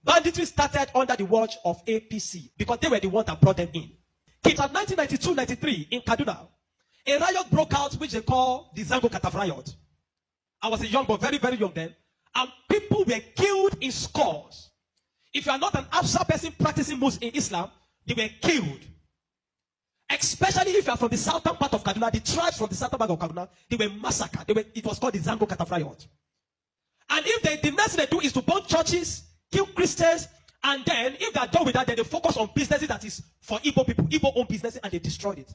Banditry started under the watch of APC because they were the ones that brought them in. In 1992-93 in Kaduna, a riot broke out which they call the Zango Kataf riot. I was a young boy, very, very young then, and people were killed in scores. If you are not an Absa person practicing Muslim in Islam, they were killed. Especially if you are from the southern part of Kaduna, the tribes from the southern part of Kaduna, they were massacred. It was called the Zango Kataf riot. And if the next thing they do is to burn churches, kill Christians, and then if they are done with that, then they focus on businesses that is for Igbo people, Igbo-owned businesses, and they destroyed it.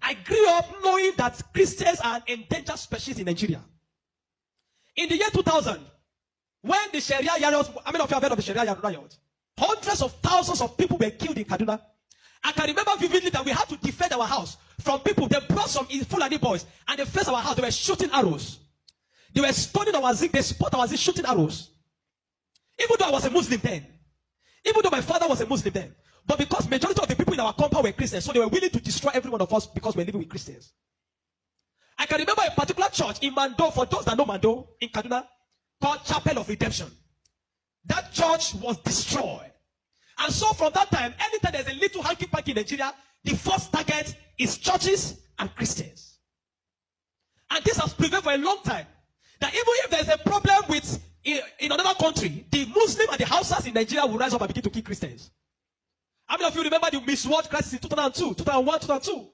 I grew up knowing that Christians are an endangered species in Nigeria. In the year 2000, when the Sharia riot, how many of you have heard of the Sharia riot? Hundreds of thousands of people were killed in Kaduna. I can remember vividly that we had to defend our house from people. They brought some Fulani boys and they faced our house. They were shooting arrows. They were stoning our zinc. They spot our zinc shooting arrows. Even though I was a Muslim then. Even though my father was a Muslim then. But because majority of the people in our compound were Christians, so they were willing to destroy every one of us because we're living with Christians. I can remember a particular church in Mando, for those that know Mando, in Kaduna, called Chapel of Redemption. That church was destroyed. And so from that time, anytime there's a little hanky-panky in Nigeria, the first target is churches and Christians. And this has prevailed for a long time. That even if there's a problem with in another country, the Muslim and the Hausas in Nigeria will rise up and begin to kill Christians. How many of you remember the Miss World crisis in 2002, 2001, 2002?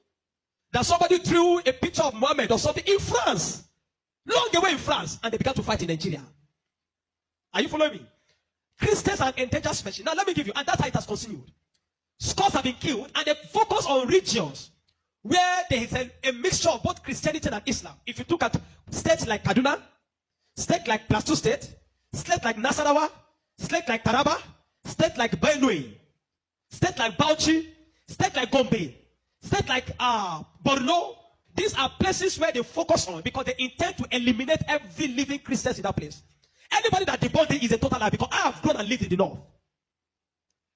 That somebody drew a picture of Muhammad or something in France, long away in France, and they began to fight in Nigeria. Are you following me? Christians are endangered species. Now let me give you, and that's how it has continued. Scores have been killed, and they focus on regions where there is a mixture of both Christianity and Islam. If you look at states like Kaduna, state like Plateau State, state like Nasarawa, state like Taraba, state like Benue, state like Bauchi, state like Gombe, state like Borno. These are places where they focus on because they intend to eliminate every living Christian in that place. Anybody that debunked it is a total lie because I have grown and lived in the north.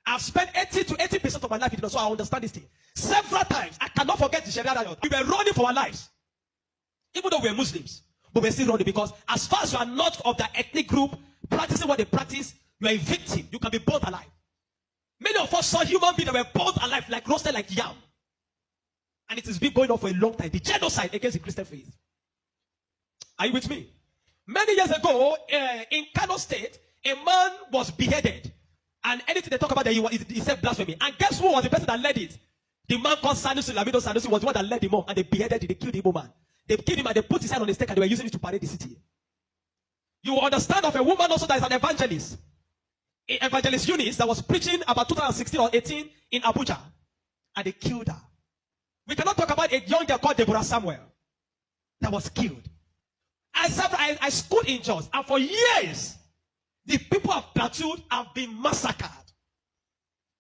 I've spent 80 to 80% of my life in the north, so I understand this thing. Several times, I cannot forget the Sharia riot. We were running for our lives. Even though we're Muslims, but we're still running because as far as you are not of that ethnic group, practicing what they practice, you are a victim. You can be burnt alive. Many of us saw human beings that were burnt alive, like roasted like yam. And it has been going on for a long time. The genocide against the Christian faith. Are you with me? Many years ago, in Kano State, a man was beheaded. And anything they talk about, he said blasphemy. And guess who was the person that led it? The man called Sanusi, Lamido Sanusi, was the one that led him up. And they beheaded him, they killed the Igbo man. They killed him and they put his head on the stake and they were using it to parade the city. You will understand of a woman also that is an evangelist. Evangelist Eunice that was preaching about 2016 or 18 in Abuja. And they killed her. We cannot talk about a young girl called Deborah Samuel that was killed. I schooled in Jos, and for years, the people of Plateau have been massacred.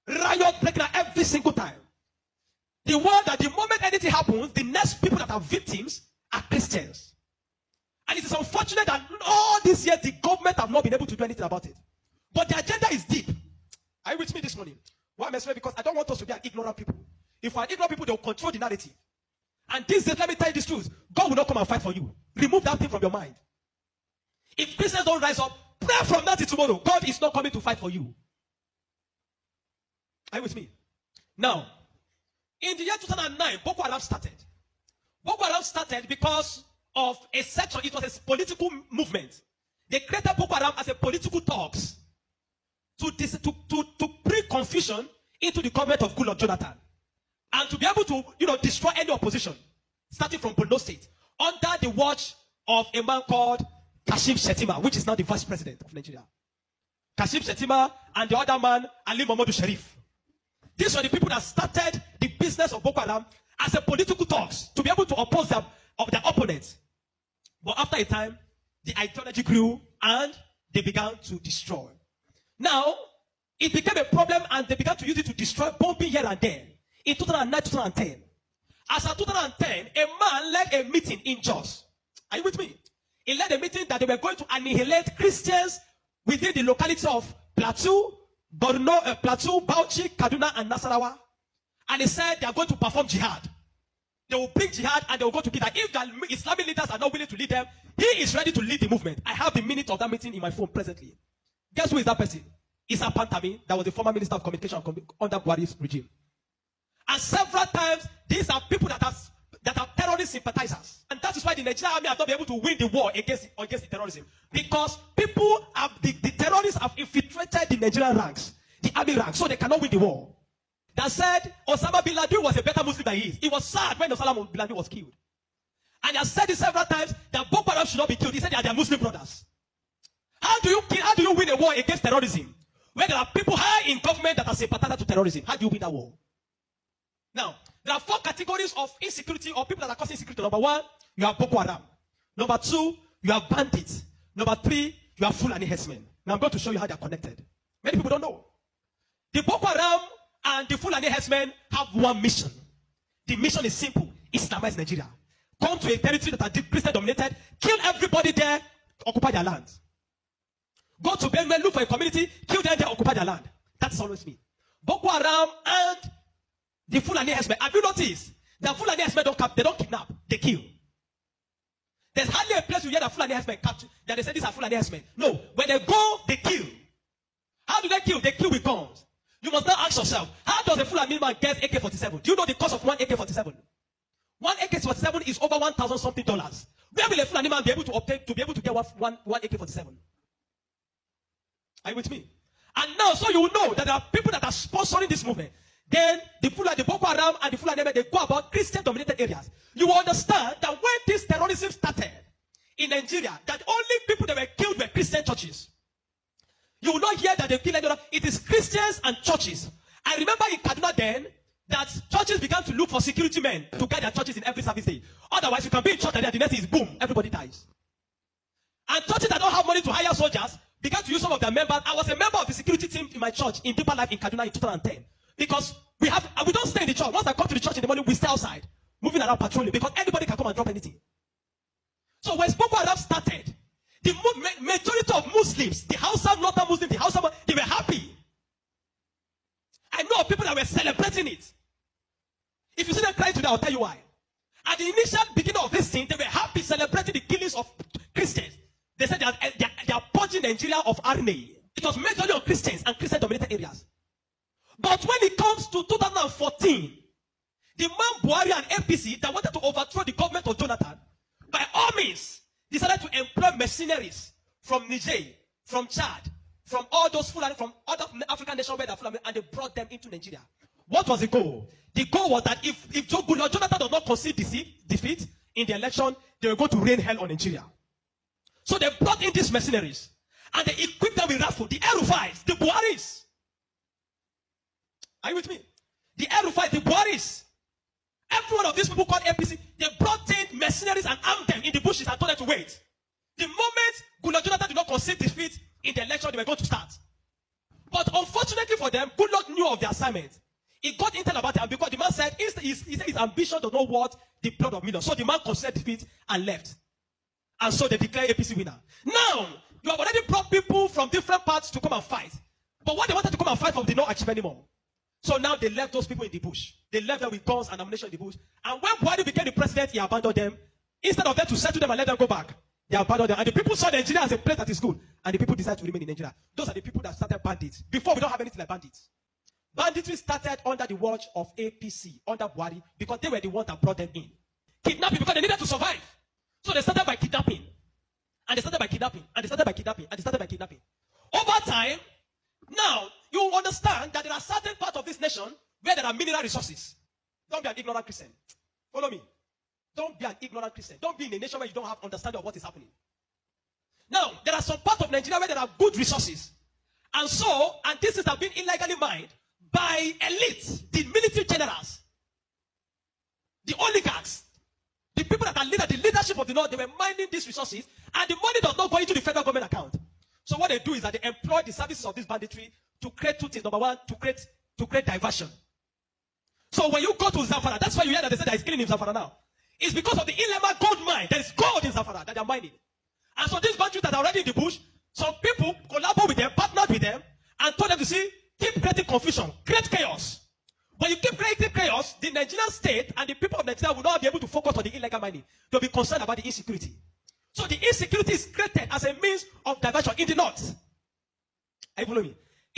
Riot breaking out every single time. The one that the moment anything happens, the next people that are victims are Christians. And it is unfortunate that all these years the government have not been able to do anything about it. But the agenda is deep. Are you with me this morning? Why am I saying? Because I don't want us to be an ignorant people. If we are ignorant people, they will control the narrative. And this days, let me tell you this truth. God will not come and fight for you. Remove that thing from your mind. If Christians don't rise up, pray from now till tomorrow. God is not coming to fight for you. Are you with me? Now, in the year 2009, Boko Haram started. Boko Haram started because of a section. It was a political movement. They created Boko Haram as a political talks to bring confusion into the government of Goodluck Jonathan. And to be able to, destroy any opposition, starting from Borno State, under the watch of a man called Kashim Shettima, which is now the vice president of Nigeria. Kashim Shettima and the other man, Ali Mohammed Sharif. These were the people that started the business of Boko Haram as a political talks to be able to oppose their opponents. But after a time, the ideology grew and they began to destroy. Now, it became a problem and they began to use it to destroy, bombing here and there. In 2009, 2010. As of 2010, a man led a meeting in Jos. Are you with me? He led a meeting that they were going to annihilate Christians within the locality of Plateau, Borno, Plateau, Bauchi, Kaduna, and Nasarawa. And he said they are going to perform jihad. They will bring jihad and they will go to kill them. If the Islamic leaders are not willing to lead them, he is ready to lead the movement. I have the minute of that meeting in my phone presently. Guess who is that person? Issa Pantami, that was the former Minister of Communication under Buhari's regime. And several times, these are people that are terrorist sympathizers. And that is why the Nigerian army have not been able to win the war against the terrorism. Because people have, the terrorists have infiltrated the Nigerian ranks, the army ranks, so they cannot win the war. That said, Osama bin Laden was a better Muslim than he is. He was sad when Osama bin Laden was killed. And he has said it several times that Boko Haram should not be killed. He said they are their Muslim brothers. How do you win a war against terrorism? Where there are people high in government that are sympathizers to terrorism. How do you win that war? Now, there are 4 categories of insecurity or people that are causing insecurity. Number 1, you have Boko Haram. Number 2, you have bandits. Number 3, you have Fulani herdsmen. Now I'm going to show you how they are connected. Many people don't know. The Boko Haram and the Fulani herdsmen have one mission. The mission is simple: Islamize Nigeria. Come to a territory that are Christian dominated, kill everybody there, occupy their land. Go to Benue, look for a community, kill them there, occupy their land. That's always me. Boko Haram and the Fulani herdsmen. Have you noticed that Fulani herdsmen they don't kidnap, they kill? There's hardly a place you hear that Fulani herdsmen capture that they say these are Fulani herdsmen. No, when they go, they kill. How do they kill? They kill with guns. You must now ask yourself, how does a Fulani man get AK-47? Do you know the cost of one AK-47? One AK-47 is over $1,000 something. Where will a Fulani man be able to obtain to get one AK-47? Are you with me? And now, so you will know that there are people that are sponsoring this movement. Then the Boko Haram and the Fulani, they go about Christian-dominated areas. You will understand that when this terrorism started in Nigeria, that only people that were killed were Christian churches. You will not hear that they kill anyone. It is Christians and churches. I remember in Kaduna then that churches began to look for security men to guide their churches in every service day. Otherwise, you can be in church and then the next is boom, everybody dies. And churches that don't have money to hire soldiers began to use some of their members. I was a member of the security team in my church in Deeper Life in Kaduna in 2010. Because we don't stay in the church. Once I come to the church in the morning, we stay outside, moving around patrolling, because anybody can come and drop anything. So when Boko Haram started, the majority of Muslims, the Hausa, Northern Muslims, the Hausa, they were happy. I know people that were celebrating it. If you see them crying today, I'll tell you why. At the initial beginning of this thing, they were happy celebrating the killings of Christians. They said they are purging Nigeria of army. It was majorly on Christians and Christian-dominated areas. But when it comes to 2014, the man Buhari and APC that wanted to overthrow the government of Jonathan, by all means, decided to employ mercenaries from Niger, from Chad, from all those Fulani, from other African nations where they're Fulani, and they brought them into Nigeria. What was the goal? The goal was that if Jonathan does not concede defeat in the election, they were going to rain hell on Nigeria. So they brought in these mercenaries, and they equipped them with rifles, the El-Rufais, the Buharis. Are you with me? The El-Rufais, the Buharis. Every one of these people called APC, they brought in mercenaries and armed them in the bushes and told them to wait. The moment Jonathan did not concede defeat in the election, they were going to start. But unfortunately for them, Goodluck knew of the assignment. He got intel about it, because the man said his ambition does not worth the blood of millions. So the man conceded defeat and left. And so they declared APC winner. Now, you have already brought people from different parts to come and fight. But what they wanted to come and fight for did not achieve anymore. So now they left those people in the bush. They left them with guns and ammunition in the bush. And when Buhari became the president, he abandoned them. Instead of them to settle them and let them go back, they abandoned them. And the people saw Nigeria as a place that is good. And the people decided to remain in Nigeria. Those are the people that started bandits. Before, we don't have anything like bandits. Banditry started under the watch of APC, under Buhari, because they were the ones that brought them in. Kidnapping, because they needed to survive. So they started by kidnapping. And they started by kidnapping. And they started by kidnapping. And they started by kidnapping. Over time, now, you understand that there are certain parts of this nation where there are mineral resources. Don't be an ignorant Christian. Follow me. Don't be an ignorant Christian. Don't be in a nation where you don't have understanding of what is happening. Now, there are some parts of Nigeria where there are good resources. And this is have been illegally mined by elites, the military generals, the oligarchs, the people that are the leadership of the North. They were mining these resources, and the money does not go into the federal government account. So what they do is that they employ the services of this banditry to create two things. Number one, to create diversion. So when you go to Zamfara, that's why you hear that they say there is killing in Zamfara now. It's because of the Ilema gold mine. There is gold in Zamfara that they are mining. And so these bandits that are already in the bush, some people collaborate with them, partnered with them, and told them to see, keep creating confusion, create chaos. When you keep creating chaos, the Nigerian state and the people of Nigeria will not be able to focus on the illegal mining. They'll be concerned about the insecurity. So the insecurity is created as a means of diversion in the north. Are you following me?